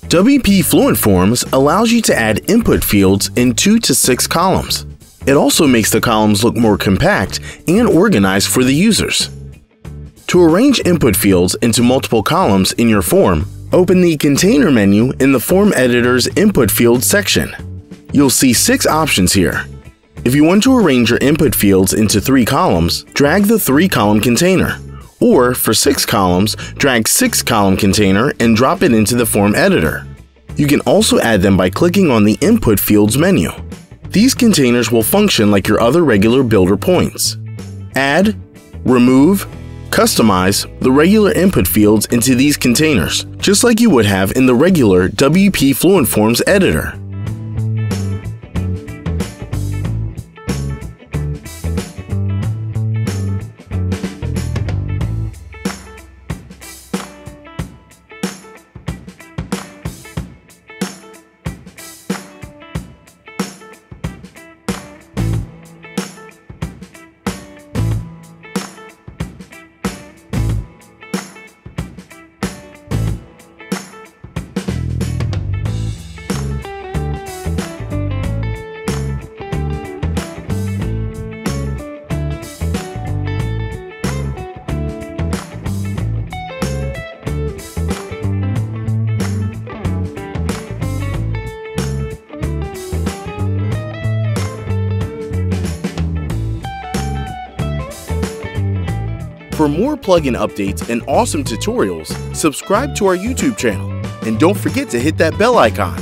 WP Fluent Forms allows you to add input fields in 2 to 6 columns. It also makes the columns look more compact and organized for the users. To arrange input fields into multiple columns in your form, open the Container menu in the Form Editor's Input Fields section. You'll see 6 options here. If you want to arrange your input fields into 3 columns, drag the 3-column container. Or, for 6 columns, drag 6-column container and drop it into the form editor. You can also add them by clicking on the Input Fields menu. These containers will function like your other regular builder points. Add, remove, customize the regular input fields into these containers, just like you would have in the regular WP Fluent Forms editor. For more plugin updates and awesome tutorials, subscribe to our YouTube channel, and don't forget to hit that bell icon.